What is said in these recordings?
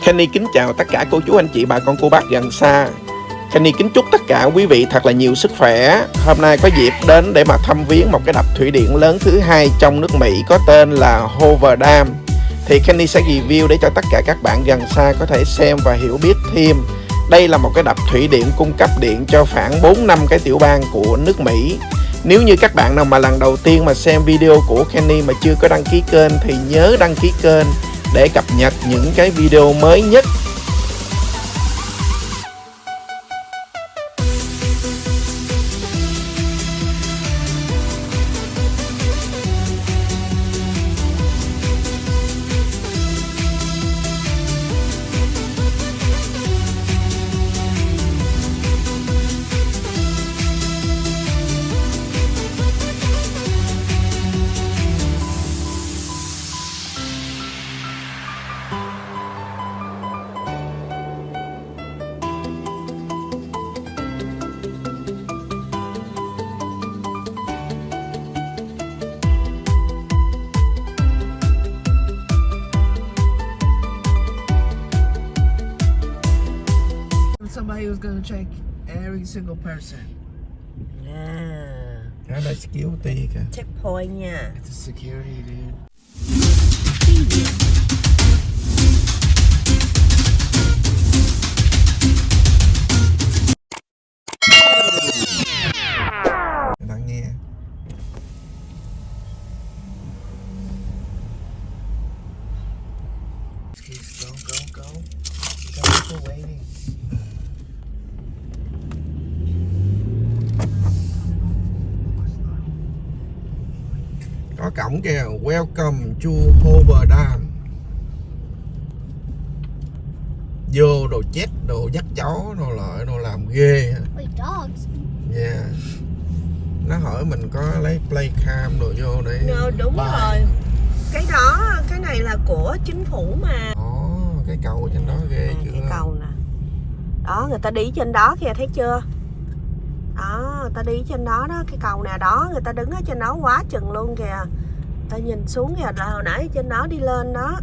Kenny kính chào tất cả cô chú anh chị bà con cô bác gần xa. Kenny kính chúc tất cả quý vị thật là nhiều sức khỏe. Hôm nay có dịp đến để mà thăm viếng một cái đập thủy điện lớn thứ hai trong nước Mỹ có tên là HOOVER DAM. Thì Kenny sẽ review để cho tất cả các bạn gần xa có thể xem và hiểu biết thêm. Đây là một cái đập thủy điện cung cấp điện cho khoảng 4-5 cái tiểu bang của nước Mỹ. Nếu như các bạn nào mà lần đầu tiên mà xem video của Kenny mà chưa có đăng ký kênh thì nhớ đăng ký kênh để cập nhật những cái video mới nhất. Somebody was gonna check every single person. À, Đó là security kìa. checkpoint nha. It's a security, dude. Đang nghe. Please go. People waiting. Có cổng kìa, welcome to HOOVER DAM. Vô đồ chết, đồ dắt chó, đồ lợi, đồ làm ghê. Wait, dogs? Yeah. Nó hỏi mình có lấy playcam đồ vô để Đúng bài. rồi. Cái này là của chính phủ mà. Ồ, cái cầu trên đó ghê chưa? Cái cầu nè. Đó, người ta đi trên đó kìa, thấy chưa? Đó, người ta đi trên đó đó, cái cầu nè đó, người ta đứng ở trên đó quá chừng luôn kìa. Ta nhìn xuống kìa, là hồi nãy trên đó đi lên đó.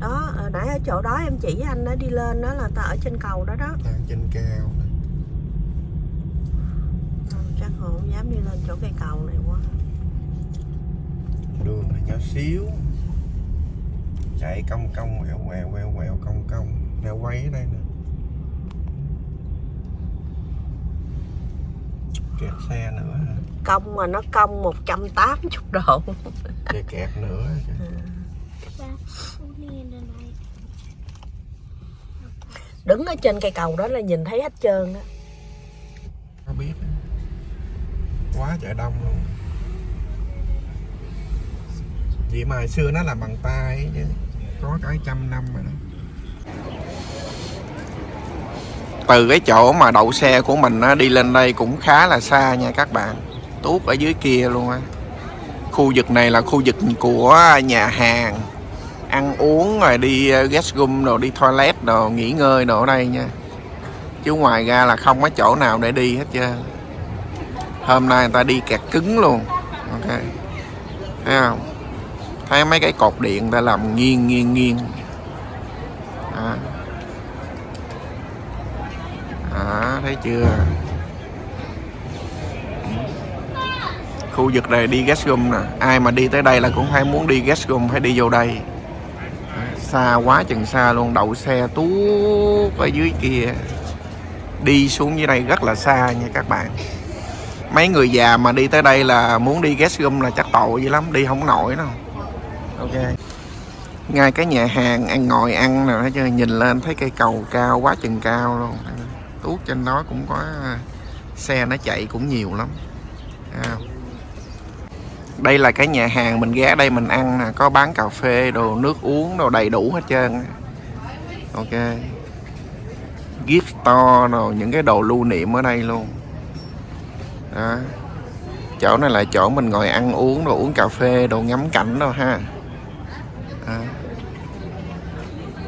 Đó, hồi nãy ở chỗ đó em chỉ với anh đó đi lên đó là ta ở trên cầu đó đó. Đang trên cao. Chắc họ không dám đi lên chỗ cây cầu này quá. Đường này nhỏ xíu. Chạy cong quẹo cong. Nè quay ở đây nè. Kẹt xe nữa hả? Cong mà nó cong 180 độ. Để kẹt nữa. That's only in the night. Đứng ở trên cây cầu đó là nhìn thấy hết trơn đó. Có biết. Quá trời đông luôn. Vì mà hồi xưa nó làm bằng tay chứ. Có cả 100 năm rồi đó. Từ cái chỗ mà đậu xe của mình đi lên đây cũng khá là xa nha các bạn. Tuốt ở dưới kia luôn á. Khu vực này là khu vực của nhà hàng, ăn uống rồi đi guest room rồi đi toilet rồi nghỉ ngơi đồ ở đây nha. Chứ ngoài ra là không có chỗ nào để đi hết trơn. Hôm nay người ta đi kẹt cứng luôn. Ok. Thấy không? Thấy mấy cái cột điện người ta làm nghiêng. Đó. Đó, thấy chưa? Khu vực này đi guest room nè. Ai mà đi tới đây là cũng hay muốn đi guest room, phải đi vô đây. Xa quá chừng xa luôn. Đậu xe tuốt ở dưới kia. Đi xuống dưới đây rất là xa nha các bạn. Mấy người già mà đi tới đây là muốn đi guest room là chắc tội dữ lắm. Đi không nổi đâu. Ok. Ngay cái nhà hàng ăn ngồi ăn nè, thấy chưa? Nhìn lên thấy cây cầu cao quá chừng cao luôn. Tuốt trên đó cũng có xe nó chạy cũng nhiều lắm. Đây là cái nhà hàng mình ghé đây mình ăn nè, có bán cà phê, đồ nước uống, đồ đầy đủ hết trơn. Ok. Gift store, đồ những cái đồ lưu niệm ở đây luôn. Đó. Chỗ này là chỗ mình ngồi ăn uống, đồ uống cà phê, đồ ngắm cảnh đâu ha. Đó.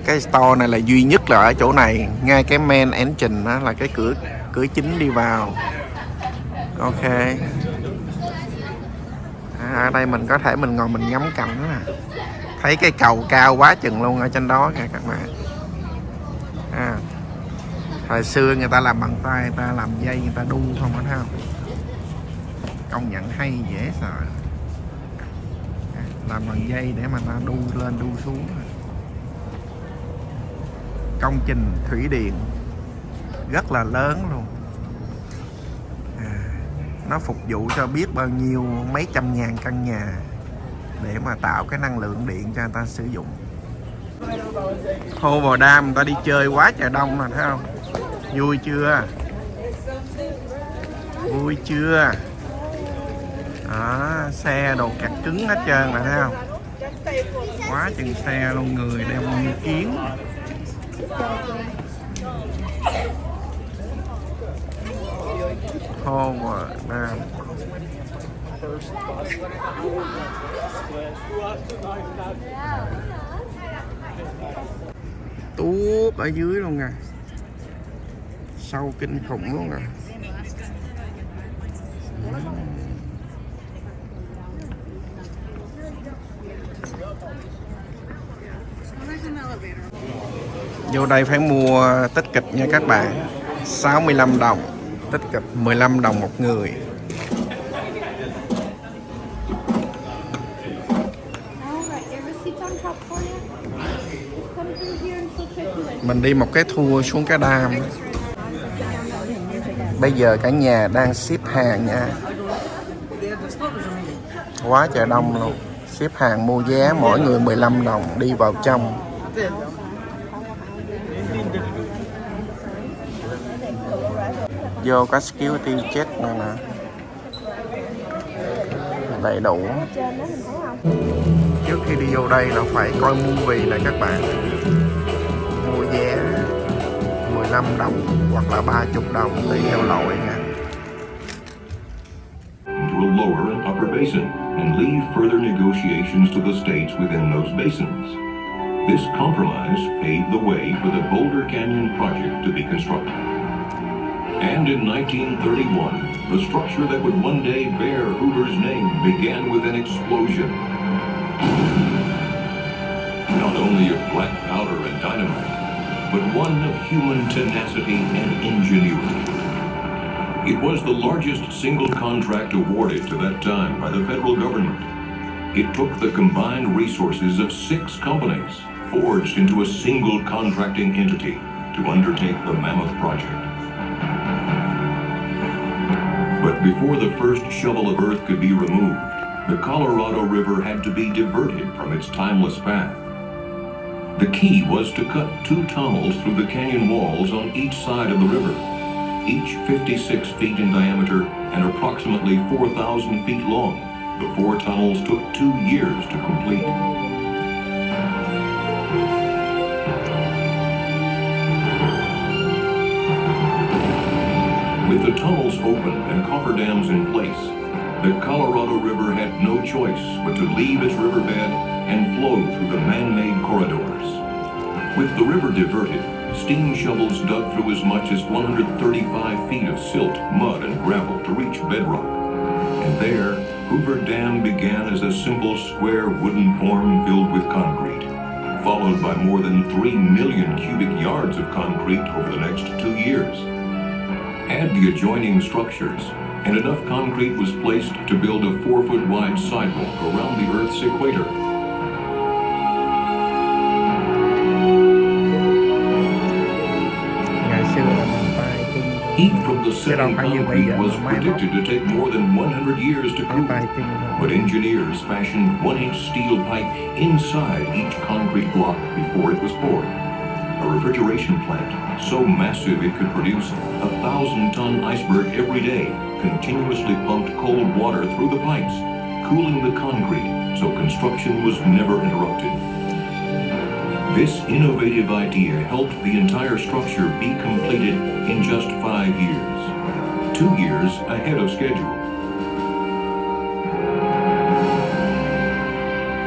Cái store này là duy nhất là ở chỗ này, ngay cái main entrance đó là cái cửa chính đi vào. Ok. Ở đây mình có thể mình ngồi mình ngắm cảnh nè, Thấy cái cầu cao quá chừng luôn ở trên đó kìa các bạn. Thời xưa người ta làm bằng tay, người ta làm dây, người ta đu không có thấy không? Công nhận hay dễ sợ. Làm bằng dây để mà ta đu lên đu xuống. Công trình thủy điện rất là lớn luôn. Nó phục vụ cho biết bao nhiêu mấy trăm ngàn căn nhà để mà tạo cái năng lượng điện cho người ta sử dụng. HOOVER DAM người ta đi chơi quá trời đông rồi thấy không? Vui chưa? Vui chưa? Đó, xe đồ cặt cứng hết trơn rồi thấy không? Quá chừng xe luôn, người đeo như kiến. HOOVER DAM. Tuốt ở dưới luôn nè, sâu kinh khủng luôn nè. Vô đây phải mua tích kịch nha các bạn, 65 đồng, tích kịch 15 đồng một người. Mình đi một cái tour xuống cái dam. Bây giờ cả nhà đang ship hàng nha. Quá trời đông luôn. Ship hàng mua vé mỗi người 15 đồng đi vào trong. Vô có security check nè nè. Đầy đủ. Trước khi đi vô đây là phải coi movie nè các bạn. Mua vé 15 đồng hoặc là 30 đồng tùy theo loại nha. To a lower and upper basin and leave further negotiations to the states within those basins. This compromise paved the way for the Boulder Canyon project to be constructed. And in 1931, the structure that would one day bear Hoover's name began with an explosion. Not only of black powder and dynamite, but one of human tenacity and ingenuity. It was the largest single contract awarded to that time by the federal government. It took the combined resources of 6 companies, forged into a single contracting entity, to undertake the mammoth project. But before the first shovel of earth could be removed, the Colorado River had to be diverted from its timeless path. The key was to cut 2 tunnels through the canyon walls on each side of the river, each 56 feet in diameter and approximately 4,000 feet long. The 4 tunnels took 2 years to complete. With the tunnels open and coffer dams in place, the Colorado River had no choice but to leave its riverbed and flow through the man-made corridors. With the river diverted, steam shovels dug through as much as 135 feet of silt, mud, and gravel to reach bedrock. And there, Hoover Dam began as a simple square wooden form filled with concrete, followed by more than 3 million cubic yards of concrete over the next 2 years. Add the adjoining structures, and enough concrete was placed to build a 4-foot wide sidewalk around the Earth's equator. Heat from the setting concrete was predicted to take more than 100 years to cool, but engineers fashioned 1-inch steel pipe inside each concrete block before it was poured. A refrigeration plant so massive it could produce a 1,000-ton iceberg every day continuously pumped cold water through the pipes, cooling the concrete so construction was never interrupted. This innovative idea helped the entire structure be completed in just 5 years, 2 years ahead of schedule.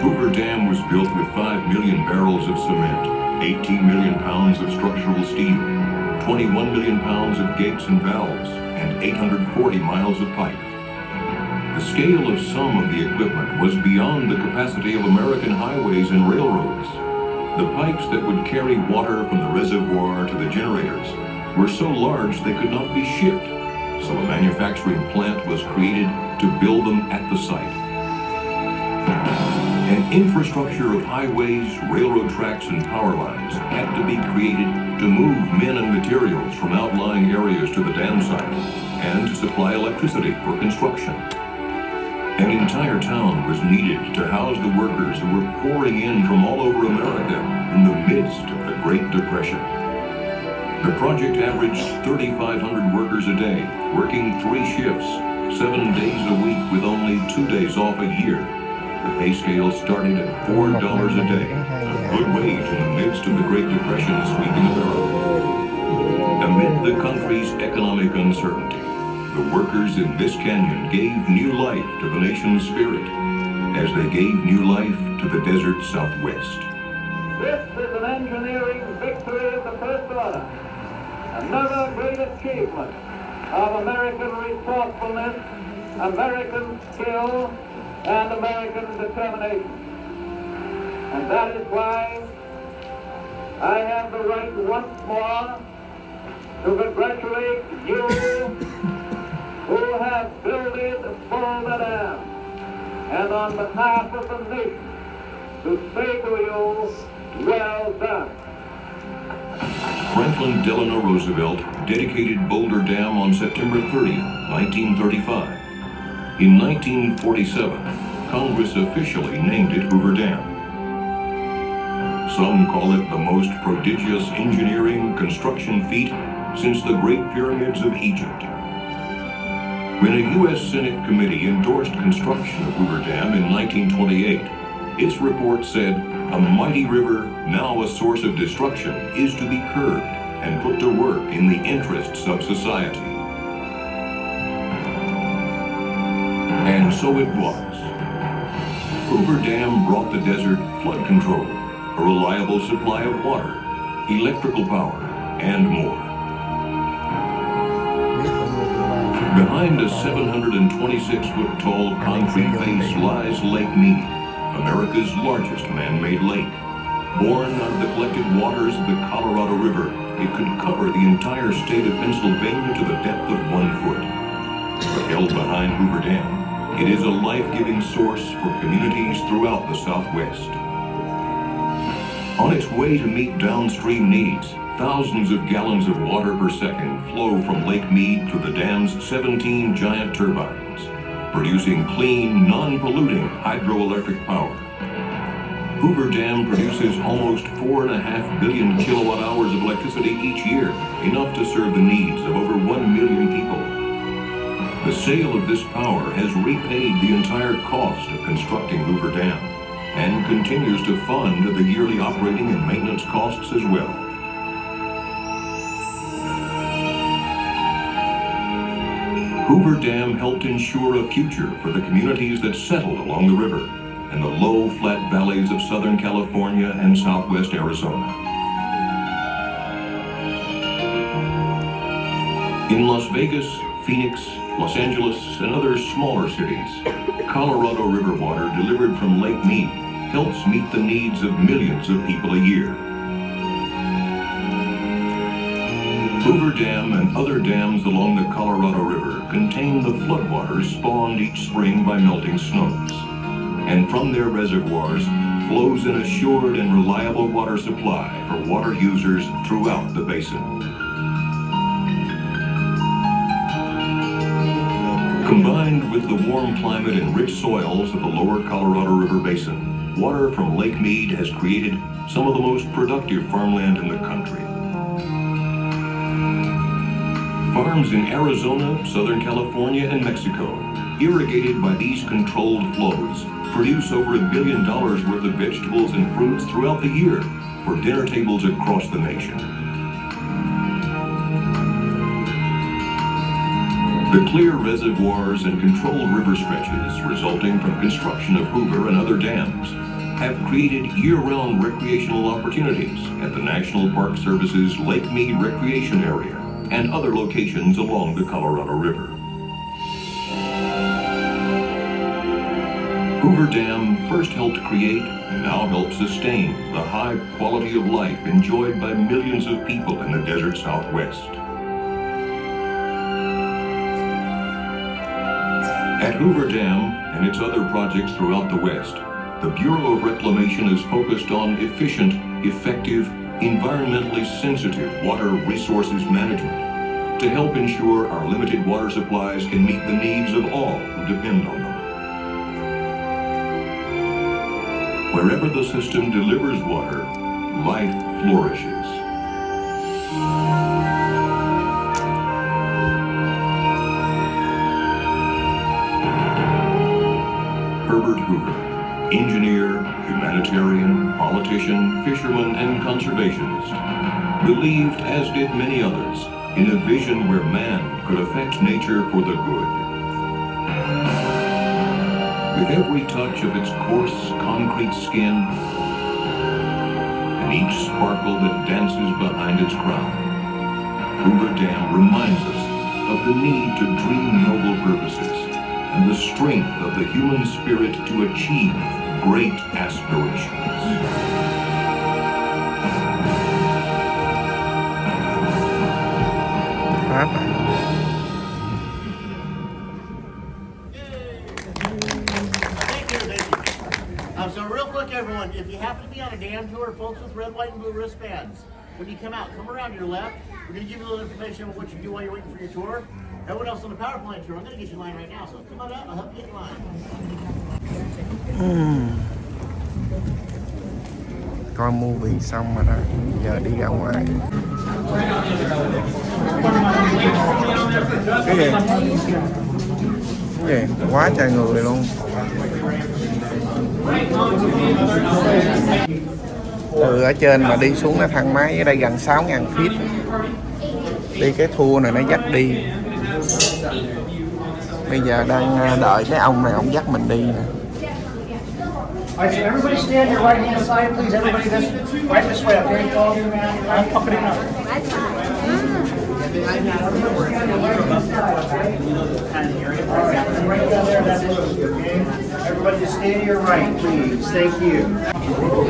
Hoover Dam was built with 5 million barrels of cement, 18 million pounds of structural steel, 21 million pounds of gates and valves, and 840 miles of pipe. The scale of some of the equipment was beyond the capacity of American highways and railroads. The pipes that would carry water from the reservoir to the generators were so large they could not be shipped, so a manufacturing plant was created to build them at the site. An infrastructure of highways, railroad tracks, and power lines had to be created to move men and materials from outlying areas to the dam site and to supply electricity for construction. An entire town was needed to house the workers who were pouring in from all over America in the midst of the Great Depression. The project averaged 3,500 workers a day, working 3 shifts, 7 days a week with only 2 days off a year. The pay scale started at $4 a day, a good wage in the midst of the Great Depression sweeping America. Amid the country's economic uncertainty, the workers in this canyon gave new life to the nation's spirit, as they gave new life to the desert Southwest. This is an engineering victory of the first order. Another great achievement of American resourcefulness, American skill, and American determination. And that is why I have the right once more to congratulate you who have builded HOOVER Dam, and on behalf of the nation, to say to you, well done. Franklin Delano Roosevelt dedicated Boulder Dam on September 30, 1935. In 1947, Congress officially named it HOOVER Dam. Some call it the most prodigious engineering construction feat since the Great Pyramids of Egypt. When a U.S. Senate committee endorsed construction of HOOVER Dam in 1928, its report said, "A mighty river, now a source of destruction, is to be curbed and put to work in the interests of society." And so it was. HOOVER Dam brought the desert flood control, a reliable supply of water, electrical power, and more. Behind a 726-foot-tall concrete base lies Lake Mead, America's largest man-made lake. Born out of the collected waters of the Colorado River, it could cover the entire state of Pennsylvania to the depth of 1 foot. But held behind HOOVER Dam, it is a life-giving source for communities throughout the Southwest. On its way to meet downstream needs, thousands of gallons of water per second flow from Lake Mead through the dam's 17 giant turbines, producing clean, non-polluting hydroelectric power. HOOVER Dam produces almost 4.5 billion kilowatt hours of electricity each year, enough to serve the needs of over 1 million people. The sale of this power has repaid the entire cost of constructing HOOVER Dam and continues to fund the yearly operating and maintenance costs as well. HOOVER Dam helped ensure a future for the communities that settled along the river and the low, flat valleys of Southern California and Southwest Arizona. In Las Vegas, Phoenix, Los Angeles, and other smaller cities, Colorado River water delivered from Lake Mead helps meet the needs of millions of people a year. HOOVER Dam and other dams along the Colorado River contain the floodwaters spawned each spring by melting snows, and from their reservoirs flows an assured and reliable water supply for water users throughout the basin. Combined with the warm climate and rich soils of the lower Colorado River Basin, water from Lake Mead has created some of the most productive farmland in the country. Farms in Arizona, Southern California, and Mexico, irrigated by these controlled flows, produce over $1 billion worth of vegetables and fruits throughout the year for dinner tables across the nation. The clear reservoirs and controlled river stretches resulting from construction of HOOVER and other dams have created year-round recreational opportunities at the National Park Service's Lake Mead Recreation Area and other locations along the Colorado River. Hoover Dam first helped create and now helps sustain the high quality of life enjoyed by millions of people in the desert Southwest. At Hoover Dam and its other projects throughout the West, the Bureau of Reclamation is focused on efficient, effective, environmentally sensitive water resources management to help ensure our limited water supplies can meet the needs of all who depend on them. Wherever the system delivers water, life flourishes. Herbert Hoover, engineer, humanitarian, politician, fisherman, and conservationist, believed, as did many others, in a vision where man could affect nature for the good. With every touch of its coarse, concrete skin, and each sparkle that dances behind its crown, Hoover Dam reminds us of the need to dream noble purposes and the strength of the human spirit to achieve great aspirations. So real quick, everyone, if you happen to be on a dam tour, folks with red, white, and blue wristbands, when you come out, come around to your left. We're going to give you a little information on what you do while you're waiting for your tour. Everyone else on the power plant tour, I'm going to get you in line right now. So come on up, I'll help you get in line. Coi movie xong rồi đó, giờ đi ra ngoài. Cái gì? Cái gì? Quá trời người luôn. Từ ở trên mà đi xuống cái thang máy ở đây gần 6.000 feet. Đi cái tour này nó dắt đi. Bây giờ đang đợi cái ông này, ông dắt mình đi nè. Alright, so everybody stand your right hand side, please. Everybody this right this way, okay? I'm fucking it up. Right down there, that's it, okay? Everybody just stand to your right, please. Thank you.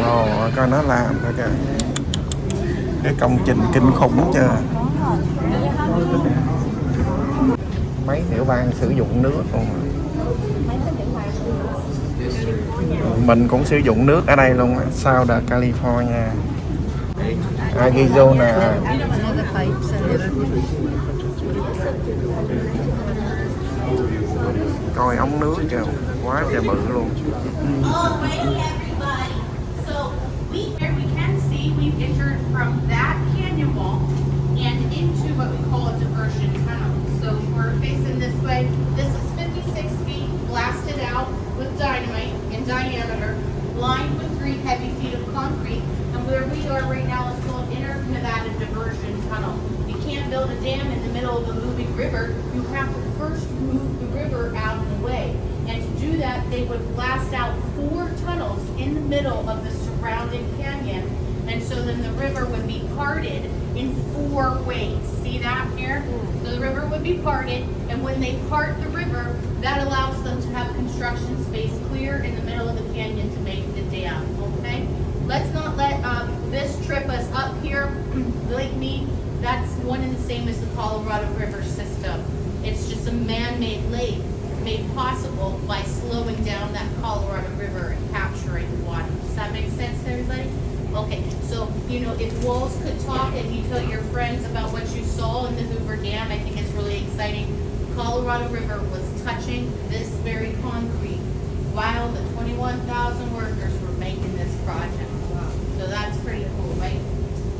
Ồ, coi nó làm thôi kìa. Cái công trình kinh khủng chưa? Mấy tiểu bang sử dụng nước luôn. Mình cũng sử dụng nước ở đây luôn, South California, Arizona. Coi ống nước kìa, quá trời bự luôn. We've entered from that canyon wall and into what we call a diversion tunnel. So we're facing this way. This is 56 feet blasted out with dynamite in diameter, lined with 3 heavy feet of concrete. And where we are right now is called Inter-Nevada Diversion Tunnel. You can't build a dam in the middle of a moving river. You have to first move the river out of the way. And to do that, they would blast out 4 tunnels in the middle of the surrounding canyon. And so then the river would be parted in 4 ways. See that here? So the river would be parted, and when they part the river, that allows them to have construction space clear in the middle of the canyon to make the dam, okay? Let's not let this trip us up here. Lake Mead, that's one and the same as the Colorado River system. It's just a man-made lake made possible by slowing down that Colorado River and capturing the water. Does that make sense to everybody? Okay, so, you know, if wolves could talk and you tell your friends about what you saw in the Hoover Dam, I think it's really exciting. Colorado River was touching this very concrete while the 21,000 workers were making this project. So that's pretty cool, right?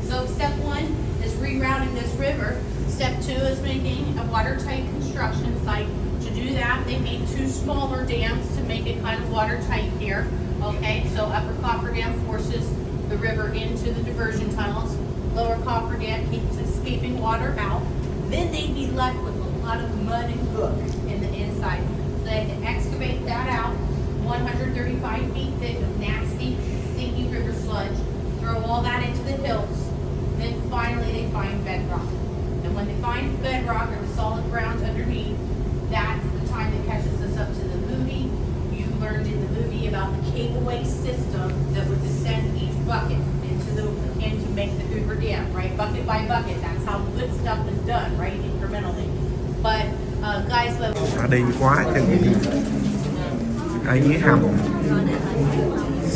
So step 1 is rerouting this river. Step 2 is making a watertight construction site. To do that, they made 2 smaller dams to make it kind of watertight here. Okay, so Upper Coffer Dam forces the river into the diversion tunnels. Lower Coffer Dam keeps escaping water out. Then they'd be left with a lot of mud and gook in the inside. So they had to excavate that out, 135 feet thick of nasty, stinky river sludge, throw all that into the hills. Then finally they find bedrock. And when they find bedrock or the solid ground underneath, that's the time that catches us up to the movie. You learned in the movie bucket by bucket. That's how good stuff is done, right? Incrementally. But guys, đi quá chừng gì ở dưới hầm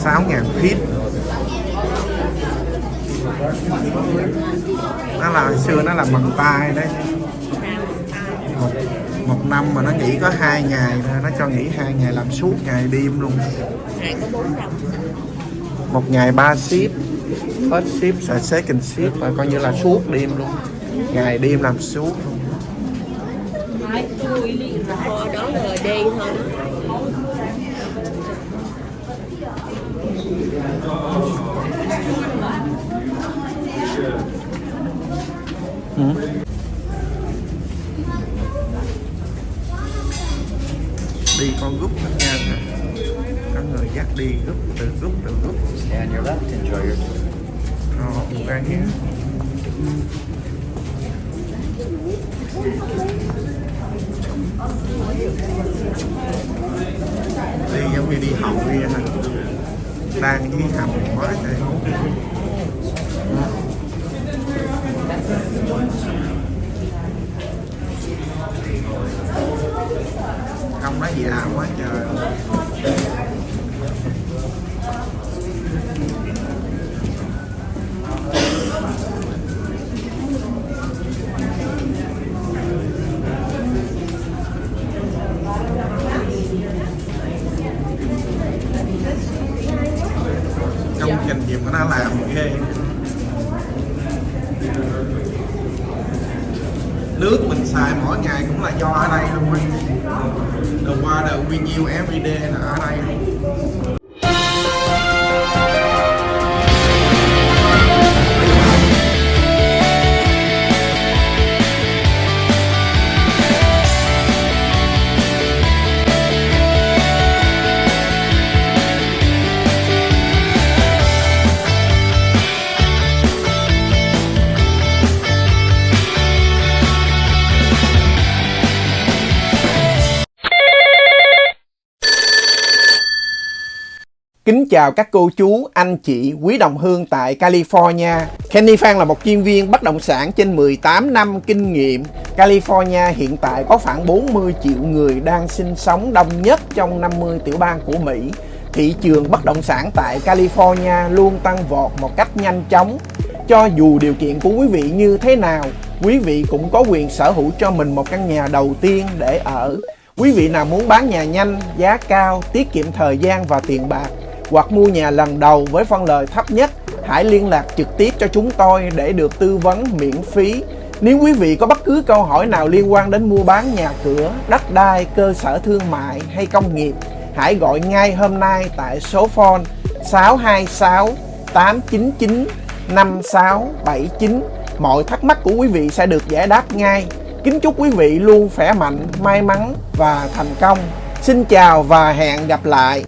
6.000 feet. Nó là hồi xưa nó làm bằng tay đấy. Một năm mà nó nghỉ có 2 ngày thôi, nó cho nghỉ 2 ngày làm suốt ngày đêm luôn. Một ngày 3 ship, first ship, second ship, và coi như là suốt đêm luôn, ngày đêm làm suốt luôn. Đó là đi thôi. Đi con gúp hết nha, có người dắt đi gúp từ gúp. Stand your left, enjoy your Ra here. Đi giống như đi hậu đi hả? Đang dưới hầm quá trời. Không nói gì à, quá trời. Công trình gì mà nó làm ghê. Nước mình xài mỗi ngày cũng là do ở đây luôn á. The water we use every day là ở đây luôn. Kính chào các cô chú, anh chị, quý đồng hương tại California. PHAN là một chuyên viên bất động sản trên 18 năm kinh nghiệm. California hiện tại có khoảng 40 triệu người đang sinh sống, đông nhất trong 50 tiểu bang của Mỹ. Thị trường bất động sản tại California luôn tăng vọt một cách nhanh chóng. Cho dù điều kiện của quý vị như thế nào, quý vị cũng có quyền sở hữu cho mình một căn nhà đầu tiên để ở. Quý vị nào muốn bán nhà nhanh, giá cao, tiết kiệm thời gian và tiền bạc, hoặc mua nhà lần đầu với phân lời thấp nhất, hãy liên lạc trực tiếp cho chúng tôi để được tư vấn miễn phí. Nếu quý vị có bất cứ câu hỏi nào liên quan đến mua bán nhà cửa, đất đai, cơ sở thương mại hay công nghiệp, hãy gọi ngay hôm nay tại số phone 626 899 5679. Mọi thắc mắc của quý vị sẽ được giải đáp ngay. Kính chúc quý vị luôn khỏe mạnh, may mắn và thành công. Xin chào và hẹn gặp lại.